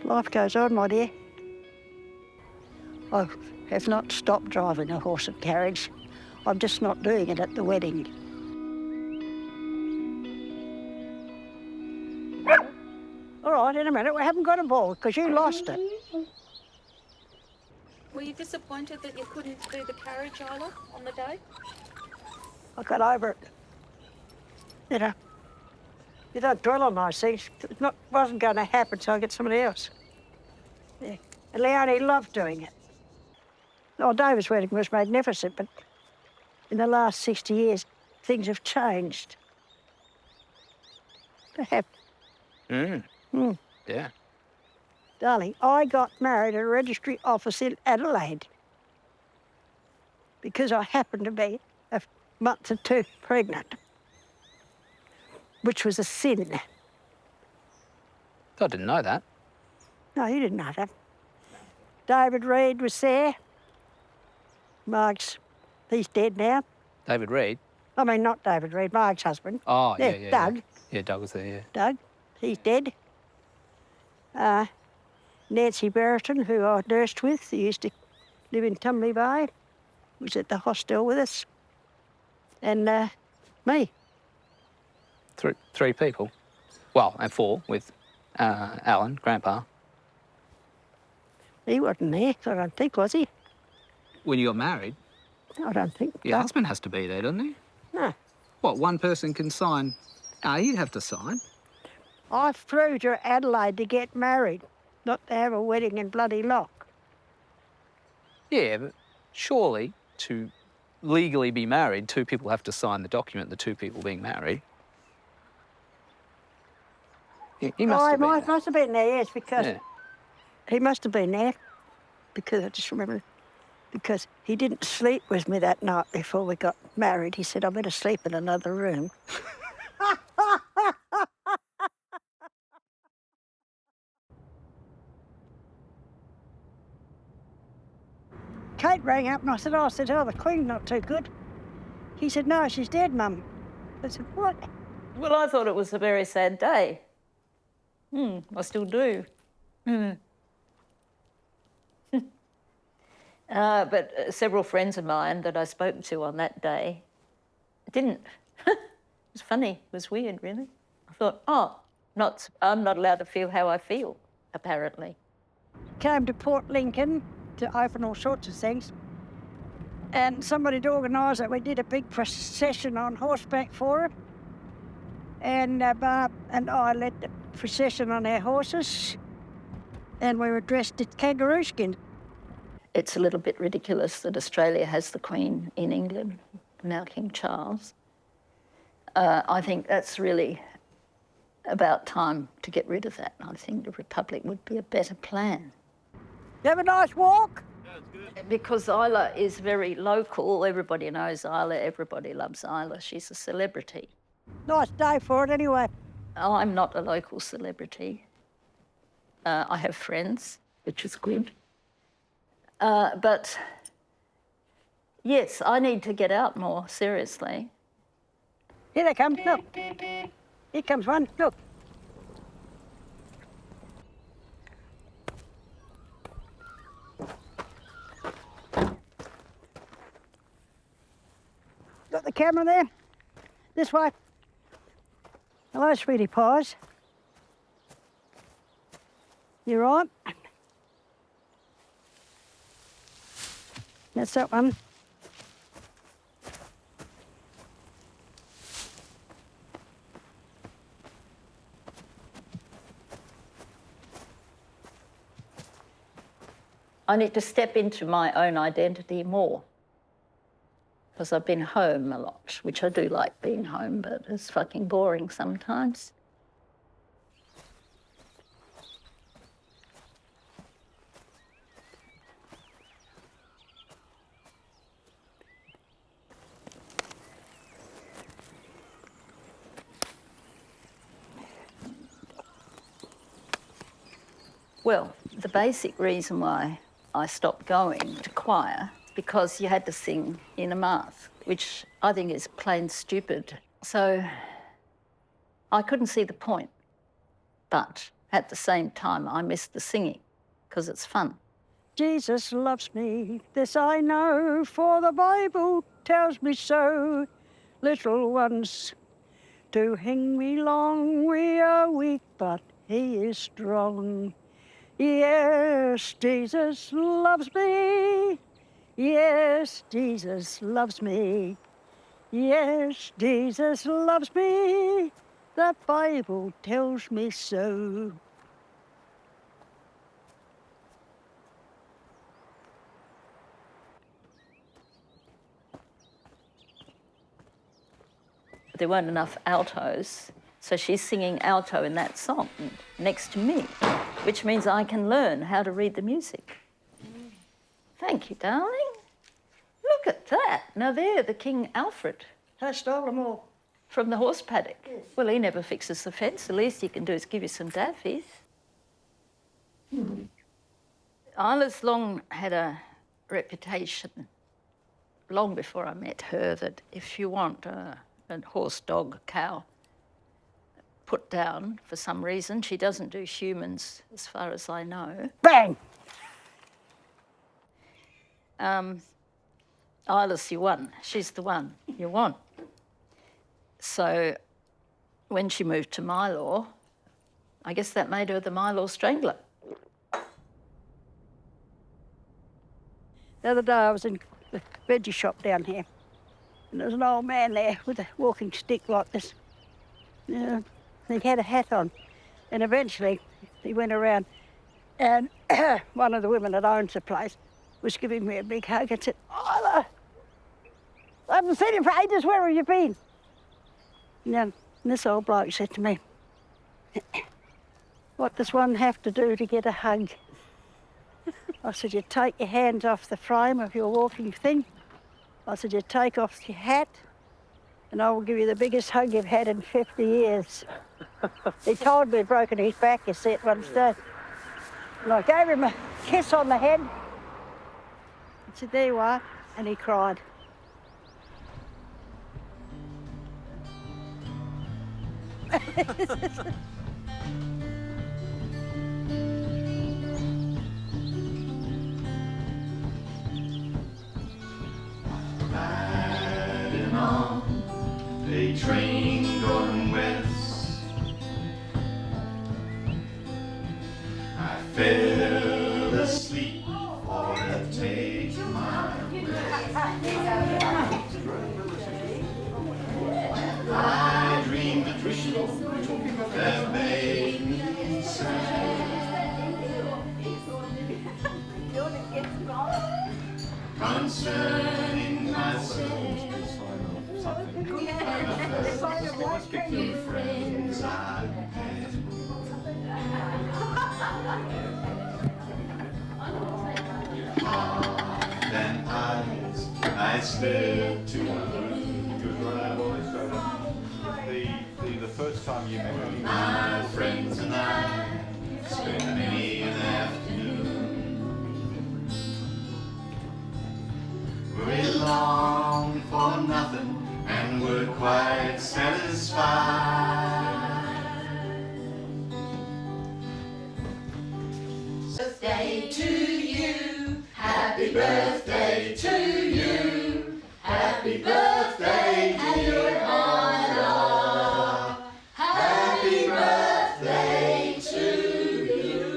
Life goes on, my dear. I have not stopped driving a horse and carriage. I'm just not doing it at the wedding. All right, in a minute. We haven't got a ball because you lost it. Were you disappointed that you couldn't do the carriage, Isla, on the day? I got over it. You know, you don't dwell on those things. It wasn't going to happen, so I get somebody else. Yeah. And Leonie loved doing it. Oh, David's wedding was magnificent, but in the last 60 years, things have changed. They have. Yeah. Darling, I got married at a registry office in Adelaide because I happened to be a month or two pregnant, which was a sin. I didn't know that. No, you didn't know that. David Reed was there. Mark's, he's dead now. David Reed? I mean, not David Reed, Mark's husband. Oh, yeah. Doug. Yeah, Doug was there, yeah. Doug, he's dead. Nancy Brereton, who I nursed with, who used to live in Tumley Bay, was at the hostel with us. And me. Three people. Well, and four with Alan, Grandpa. He wasn't there, I don't think, was he? When you got married? I don't think. Your husband has to be there, doesn't he? No. What, one person can sign? No, you'd have to sign. I flew to Adelaide to get married, not to have a wedding in bloody Lock. Yeah, but surely to legally be married, two people have to sign the document, the two people being married. He must have been there. Must have been there, yes, because Yeah. he must have been there, because I just remember because he didn't sleep with me that night before we got married. He said, I better sleep in another room. Kate rang up and I said, oh, the Queen's not too good. He said, no, she's dead, Mum. I said, what? Well, I thought it was a very sad day. I still do. But several friends of mine that I spoke to on that day didn't. It was funny. It was weird, really. I thought, I'm not allowed to feel how I feel, apparently. Came to Port Lincoln to open all sorts of things. And somebody to organise it. We did a big procession on horseback for it. And Barb and I led the procession on our horses. And we were dressed in kangaroo skin. It's a little bit ridiculous that Australia has the Queen in England, now King Charles. I think that's really about time to get rid of that. I think the Republic would be a better plan. You have a nice walk? Because Isla is very local. Everybody knows Isla. Everybody loves Isla. She's a celebrity. Nice day for it anyway. I'm not a local celebrity. I have friends, which is good. But yes, I need to get out more, seriously. Here they come, look. Here comes one, look. Got the camera there? This way. Hello, sweetie pies. You right? That's that one. I need to step into my own identity more. Because I've been home a lot, which I do like being home, but it's fucking boring sometimes. Well, the basic reason why I stopped going to choir, because you had to sing in a mask, which I think is plain stupid. So I couldn't see the point. But at the same time, I missed the singing because it's fun. Jesus loves me, this I know, for the Bible tells me so. Little ones to hang me long, we are weak, but he is strong. Yes, Jesus loves me. Yes, Jesus loves me. Yes, Jesus loves me. The Bible tells me so. There weren't enough altos, so she's singing alto in that song next to me, which means I can learn how to read the music. Thank you, darling. Look at that. Now they're the King Alfred. I stole them all. From the horse paddock. Yes. Well, he never fixes the fence. The least he can do is give you some daffies. Isla's long had a reputation, long before I met her, that if you want a horse, dog, cow put down for some reason, she doesn't do humans, as far as I know. Bang! Isla's your one. She's the one you want. So when she moved to Mylor, I guess that made her the Mylor Strangler. The other day I was in the veggie shop down here, and there was an old man there with a walking stick like this. He had a hat on, and eventually he went around, and one of the women that owns the place was giving me a big hug and said, Isla, I haven't seen you for ages, where have you been? And this old bloke said to me, what does one have to do to get a hug? I said, you take your hands off the frame of your walking thing. I said, you take off your hat and I will give you the biggest hug you've had in 50 years. He told me he'd broken his back, you see, at one stage. And I gave him a kiss on the head. I said, there you are. And he cried. Riding on a train going west, I fell asleep for the take my rest. I dreamed a dream that made me sad, concerning myself, the friends I had. Heart and eyes, I stared to The first time you met her, my friends and I spent many an afternoon. We longed for nothing and were quite satisfied. Birthday to you, happy birthday to you, happy birthday dear Isla, happy birthday to you.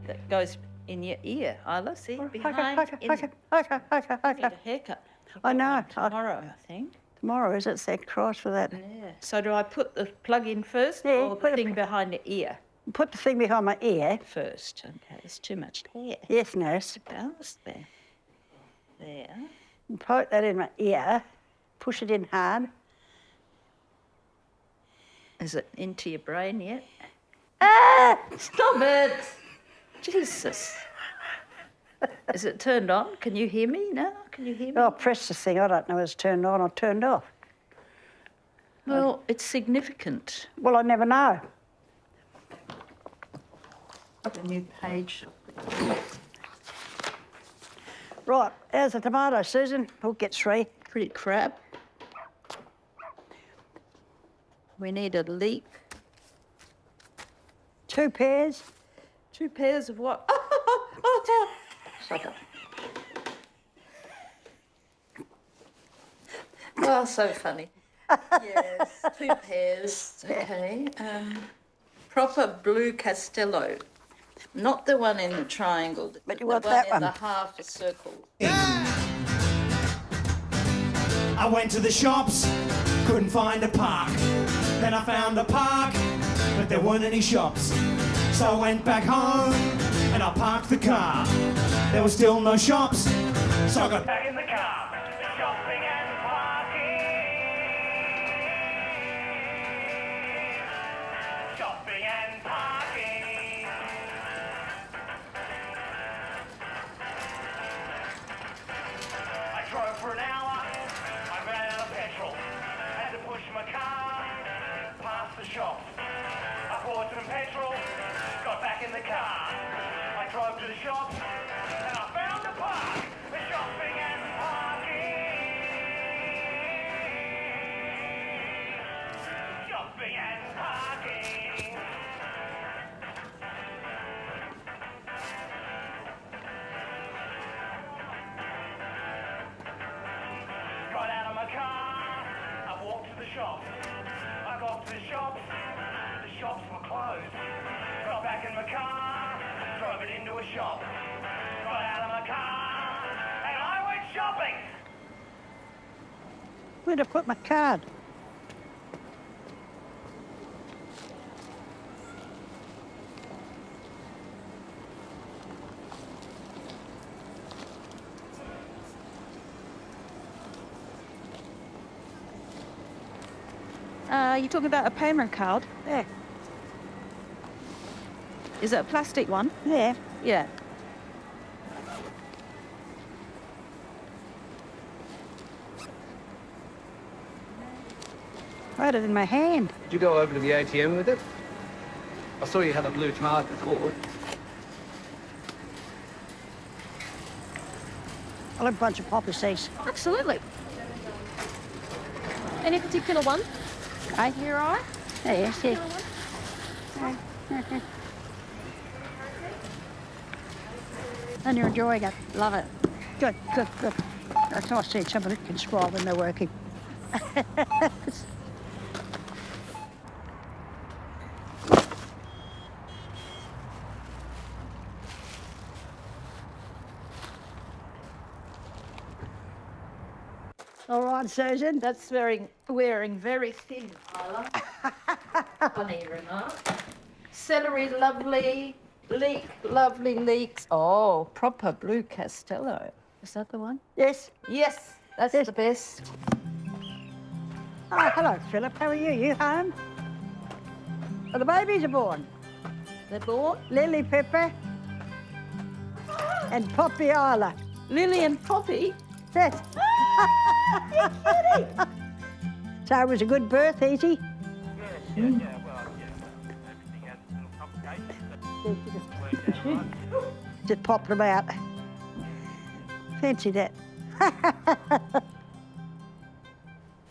That goes in your ear, Isla. See, behind. Okay. Need a haircut. I know. Tomorrow, I think. Tomorrow, is it? Thank Christ for that. Yeah. So do I put the plug in first, Yeah, or the thing behind the ear Put the thing behind my ear. first? Okay, there's too much hair. Yes, nurse. Balance there. There. And poke that in my ear. Push it in hard. Is it into your brain yet? Ah! Stop it! Jesus. Is it turned on? Can you hear me? No? Can you hear me? Oh, press the thing. I don't know whether it's turned on or turned off. Well, it's significant. Well, I never know. A new page. Right, how's the tomato, Susan? We'll get 3. Pretty crap. We need a leek. 2 pairs. 2 pairs of what? Shut up. Oh, so funny. Yes, 2 pairs. Okay. Proper blue Castello. Not the one in the triangle. But you the want one that in one. the half a circle. I went to the shops, couldn't find a park. Then I found a park, but there weren't any shops. So I went back home and I parked the car. There were still no shops, so I got back in the car. Shopping and parking. Shopping and parking. I drove for an hour. I ran out of petrol. Had to push my car past the shop. I poured some petrol, got back in the car. I drove to the shop and I found a park. The shopping and parking. Shopping and parking. the shops. The shops were closed. Got back in my car, drove it into a shop. Got out of my car, and I went shopping. Where'd I put my card? You're talking about a payment card? Yeah. Is it a plastic one? Yeah. Yeah. I had it in my hand. Did you go over to the ATM with it? I saw you had a blue card before. I'll have a bunch of poppy seeds. Absolutely. Any particular one? Your eye? Yes, yes. And you're enjoying it. Love it. Good, good, good. That's nice to see somebody can scroll when they're working. All right, Susan. That's wearing very thin, Isla. Funny remark. Celery, lovely. Leek, lovely leeks. Oh, proper blue Castello. Is that the one? Yes. Yes, that's the best. Oh, hello, Philip. How are you? You home? Well, the babies are born. They're born? Lily Pepper and Poppy Isla. Lily and Poppy? Yes. You're kidding. So it was a good birth, easy? Yeah, well, everything has little complications, but worked out right. Just popped them out. Fancy that.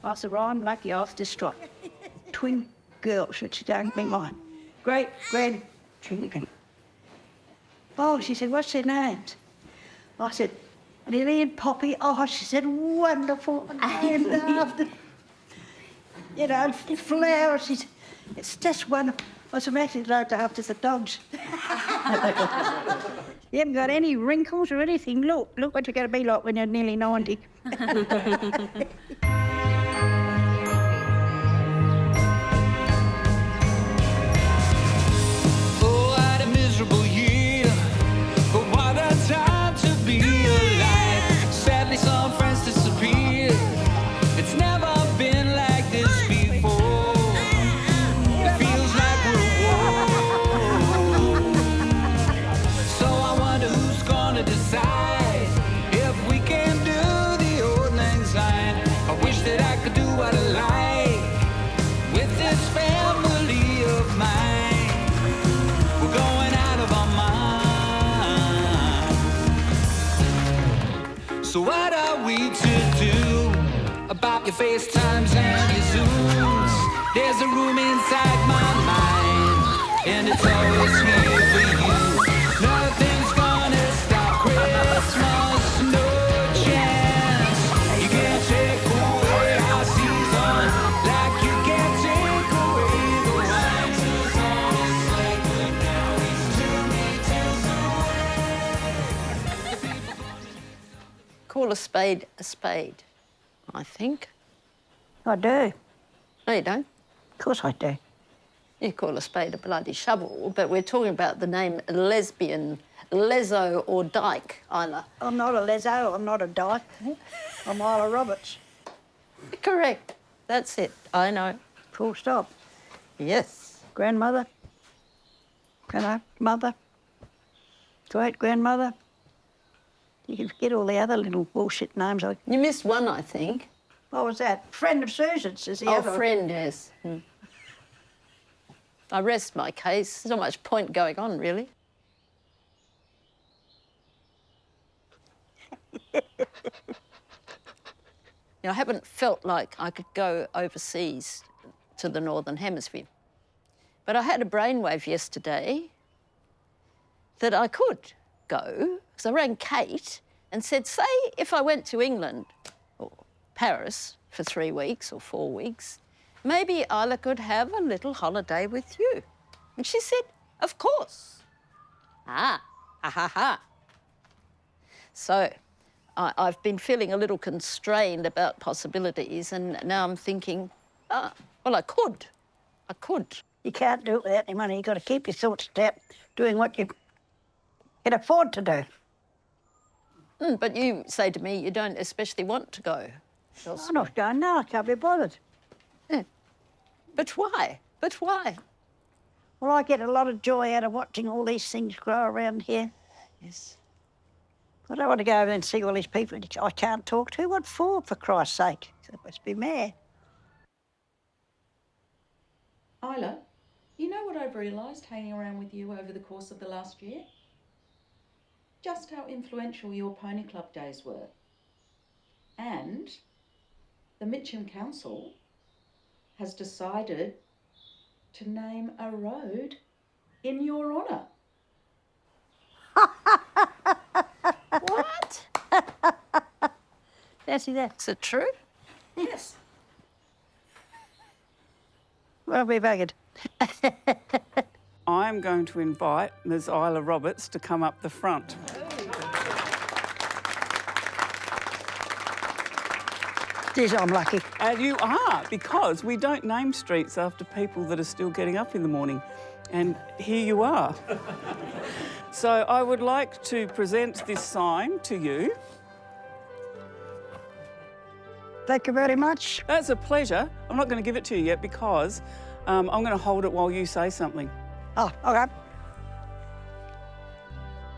I said, well, I'm lucky I was distraught. Twin girls, which don't be mine. Great grandchildren. Oh, she said, what's their names? I said, Lily and Poppy. Oh, she said, wonderful. And after, you know, flowers. She said, it's just wonderful. I was actually looked after the dogs. You haven't got any wrinkles or anything. Look what you're going to be like when you're nearly 90. Oh, what a miserable year, but what a time to be alive. Sadly, some friends disappeared. It's never been like this before. It feels like we're at war. So I wonder who's gonna decide if we can do the old lang syne. I wish that I could do what I like with this family of mine. We're going out of our mind. So what are we to do about your FaceTimes and your Zooms? There's a room inside my mind, and it's always here for you. Nothing's gonna stop Christmas, no chance. You can't take away our season like you can't take away the wine. It's always like good now, he's 2 meters away. Call a spade, I think. I do. No, you don't. Of course I do. You call a spade a bloody shovel, but we're talking about the name lesbian, leso or dyke, Isla. I'm not a leso, I'm not a dyke. I'm Isla Roberts. Correct. That's it. I know. Full stop. Yes. Grandmother. Mother. Great grandmother. You can forget all the other little bullshit names. You missed one, I think. What was that? Friend of Susan's is the Oh, other. friend, yes. I rest my case. There's not much point going on, really. I haven't felt like I could go overseas to the Northern Hemisphere. But I had a brainwave yesterday that I could go. So I rang Kate and said, say if I went to England or Paris for 3 weeks or 4 weeks, maybe Isla could have a little holiday with you. And she said, of course. Ha ha. So I've been feeling a little constrained about possibilities, and now I'm thinking, well, I could. You can't do it without any money. You've got to keep your thoughts out doing what you can afford to do. But you say to me you don't especially want to go. I'm not going now. I can't be bothered. Yeah. But why? Well, I get a lot of joy out of watching all these things grow around here. Yes. I don't want to go over there and see all these people I can't talk to. What for Christ's sake? They must be mad. Isla, you know what I've realised hanging around with you over the course of the last year? Just how influential your pony club days were. And the Mitcham Council has decided to name a road in your honour. What? Fancy that. Is it true? Yes. Well, we're buggered. I'm going to invite Ms. Isla Roberts to come up the front. Geez, I'm lucky. And you are, because we don't name streets after people that are still getting up in the morning. And here you are. So I would like to present this sign to you. Thank you very much. That's a pleasure. I'm not going to give it to you yet because I'm going to hold it while you say something. Oh, OK.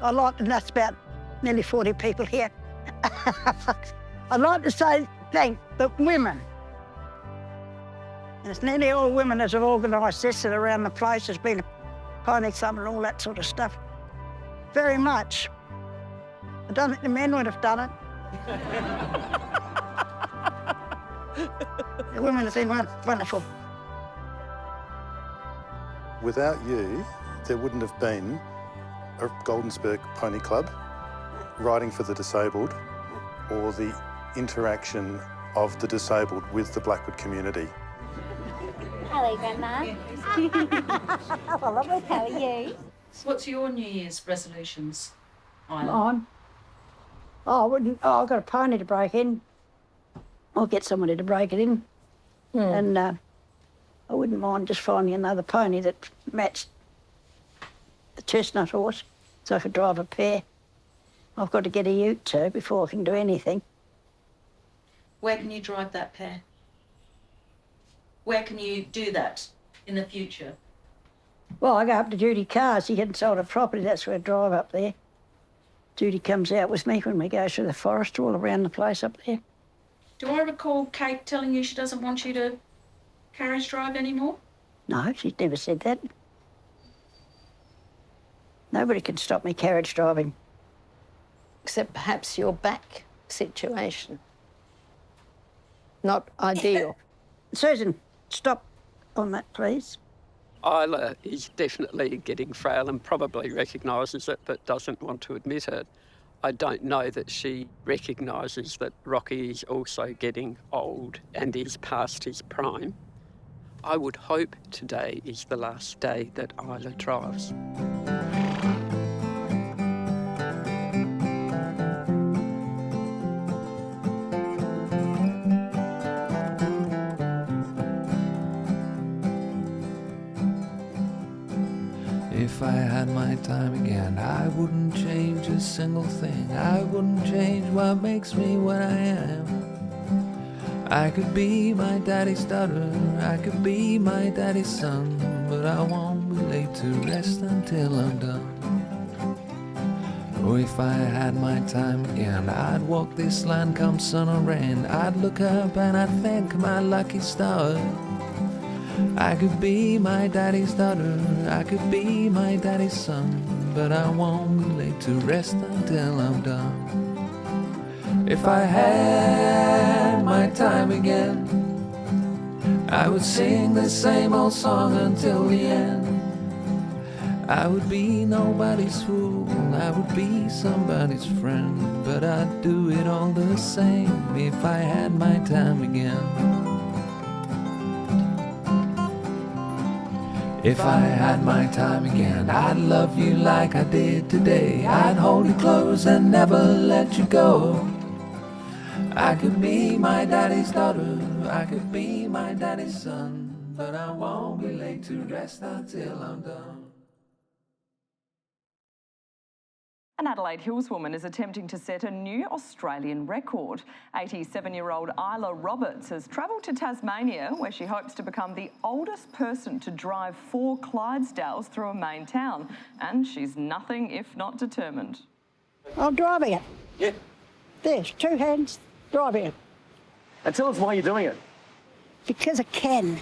I'd like, and that's about nearly 40 people here. I'd like to say thank the women. And it's nearly all women that have organised this and around the place. There's been a pony club and all that sort of stuff. Very much. I don't think the men would have done it. The women have been wonderful. Without you, there wouldn't have been a Goldensburg Pony Club, Riding for the Disabled, or the interaction of the disabled with the Blackwood community. Hello, Grandma. Hello, how are you? What's your New Year's resolutions, Isla? Mine? Oh, I wouldn't. Oh, I've got a pony to break in. I'll get somebody to break it in. And I wouldn't mind just finding another pony that matched the chestnut horse so I could drive a pair. I've got to get a ute too before I can do anything. Where can you drive that pair? Where can you do that in the future? Well, I go up to Judy Carr's. She hadn't sold her property. That's where I drive up there. Judy comes out with me when we go through the forest all around the place up there. Do I recall Kate telling you she doesn't want you to carriage drive anymore? No, she's never said that. Nobody can stop me carriage driving. Except perhaps your back situation. Not ideal. Susan, stop on that, please. Isla is definitely getting frail and probably recognises it but doesn't want to admit it. I don't know that she recognises that Rocky is also getting old and is past his prime. I would hope today is the last day that Isla drives. If I had my time again, I wouldn't change a single thing. I wouldn't change what makes me what I am. I could be my daddy's daughter, I could be my daddy's son, but I won't be laid to rest until I'm done. Oh, if I had my time again, I'd walk this land come sun or rain. I'd look up and I'd thank my lucky stars. I could be my daddy's daughter, I could be my daddy's son, but I won't be laid to rest until I'm done. If I had my time again, I would sing the same old song until the end. I would be nobody's fool, I would be somebody's friend, but I'd do it all the same if I had my time again. If I had my time again, I'd love you like I did today. I'd hold you close and never let you go. I could be my daddy's daughter, I could be my daddy's son, but I won't be late to rest until I'm done. An Adelaide Hills woman is attempting to set a new Australian record. 87-year-old Isla Roberts has travelled to Tasmania, where she hopes to become the oldest person to drive 4 Clydesdales through a main town. And she's nothing if not determined. I'm driving it. Yeah. There's 2 hands driving it. And tell us why you're doing it. Because I can.